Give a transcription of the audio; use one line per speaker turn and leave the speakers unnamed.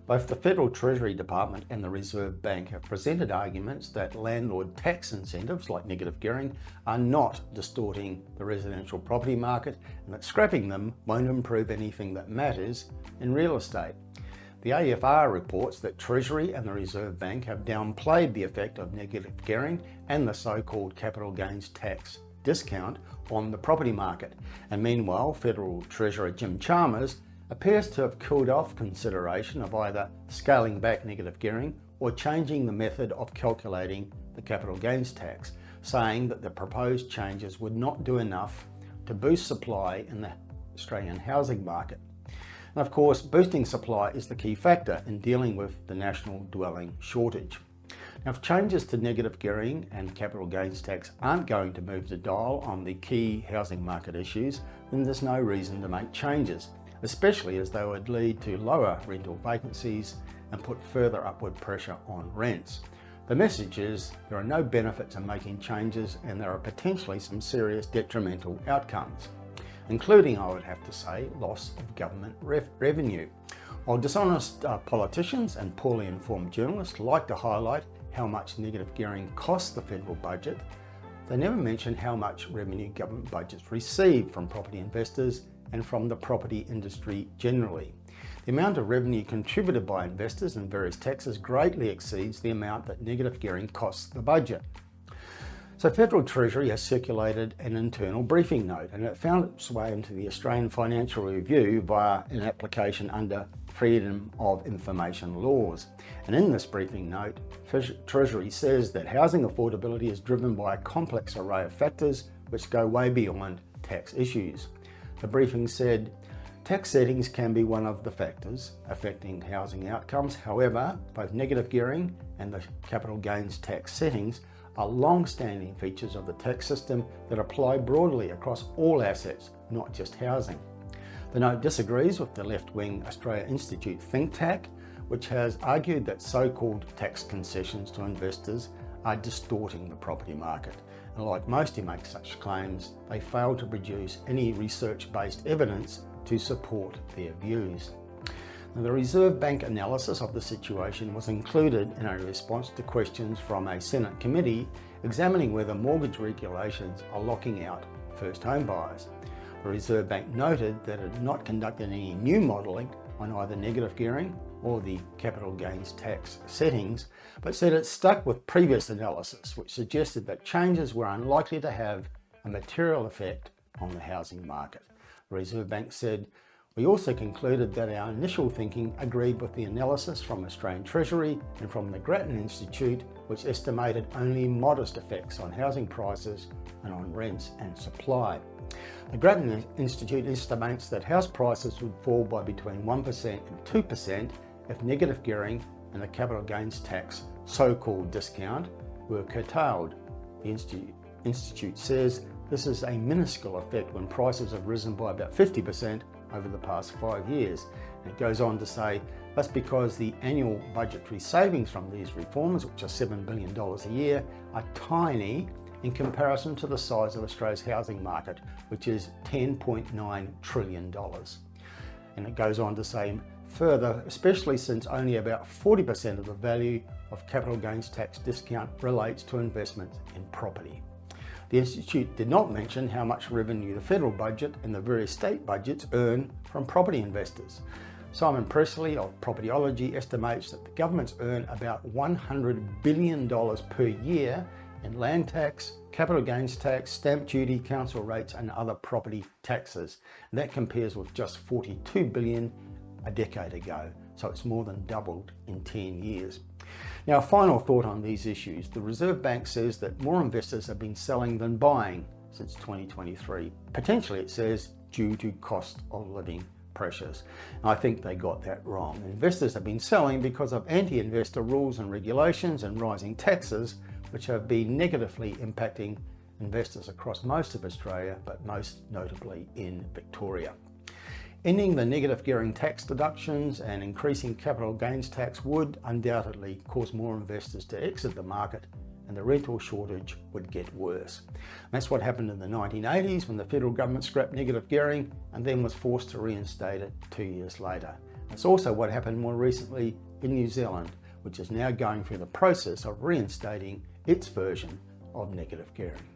Both the Federal Treasury Department and the Reserve Bank have presented arguments that landlord tax incentives like negative gearing are not distorting the residential property market and that scrapping them won't improve anything that matters in real estate. The AFR reports that Treasury and the Reserve Bank have downplayed the effect of negative gearing and the so-called capital gains tax discount on the property market. And meanwhile, Federal Treasurer Jim Chalmers appears to have cooled off consideration of either scaling back negative gearing or changing the method of calculating the capital gains tax, saying that the proposed changes would not do enough to boost supply in the Australian housing market. And of course, boosting supply is the key factor in dealing with the national dwelling shortage. Now, if changes to negative gearing and capital gains tax aren't going to move the dial on the key housing market issues, then there's no reason to make changes, especially as they would lead to lower rental vacancies and put further upward pressure on rents. The message is there are no benefits in making changes and there are potentially some serious detrimental outcomes, including, I would have to say, loss of government revenue. While dishonest politicians and poorly informed journalists like to highlight how much negative gearing costs the federal budget, they never mention how much revenue government budgets receive from property investors and from the property industry generally. The amount of revenue contributed by investors and various taxes greatly exceeds the amount that negative gearing costs the budget. So Federal Treasury has circulated an internal briefing note, and it found its way into the Australian Financial Review via an application under Freedom of Information laws. And in this briefing note, Treasury says that housing affordability is driven by a complex array of factors which go way beyond tax issues. The briefing said, tax settings can be one of the factors affecting housing outcomes. However, both negative gearing and the capital gains tax settings are long-standing features of the tax system that apply broadly across all assets, not just housing. The note disagrees with the left-wing Australia Institute think tank, which has argued that so-called tax concessions to investors are distorting the property market. And like most who make such claims, they fail to produce any research-based evidence to support their views. Now, the Reserve Bank analysis of the situation was included in a response to questions from a Senate committee examining whether mortgage regulations are locking out first home buyers. The Reserve Bank noted that it had not conducted any new modelling on either negative gearing or the capital gains tax settings, but said it stuck with previous analysis, which suggested that changes were unlikely to have a material effect on the housing market. The Reserve Bank said, "We also concluded that our initial thinking agreed with the analysis from Australian Treasury and from the Grattan Institute, which estimated only modest effects on housing prices and on rents and supply." The Grattan Institute estimates that house prices would fall by between 1% and 2% if negative gearing and the capital gains tax so-called discount were curtailed. The Institute says this is a minuscule effect when prices have risen by about 50% over the past 5 years. And it goes on to say that's because the annual budgetary savings from these reforms, which are $7 billion a year, are tiny in comparison to the size of Australia's housing market, which is $10.9 trillion. And it goes on to say further, especially since only about 40% of the value of capital gains tax discount relates to investments in property. The Institute did not mention how much revenue the federal budget and the various state budgets earn from property investors. Simon Presley of Propertyology estimates that the governments earn about $100 billion per year in land tax, capital gains tax, stamp duty, council rates and other property taxes. And that compares with just $42 billion a decade ago, so it's more than doubled in 10 years. Now, a final thought on these issues. The Reserve Bank says that more investors have been selling than buying since 2023. Potentially, it says, due to cost of living pressures. And I think they got that wrong. Investors have been selling because of anti-investor rules and regulations and rising taxes, which have been negatively impacting investors across most of Australia, but most notably in Victoria. Ending the negative gearing tax deductions and increasing capital gains tax would undoubtedly cause more investors to exit the market and the rental shortage would get worse. That's what happened in the 1980s when the federal government scrapped negative gearing and then was forced to reinstate it 2 years later. It's also what happened more recently in New Zealand, which is now going through the process of reinstating its version of negative gearing.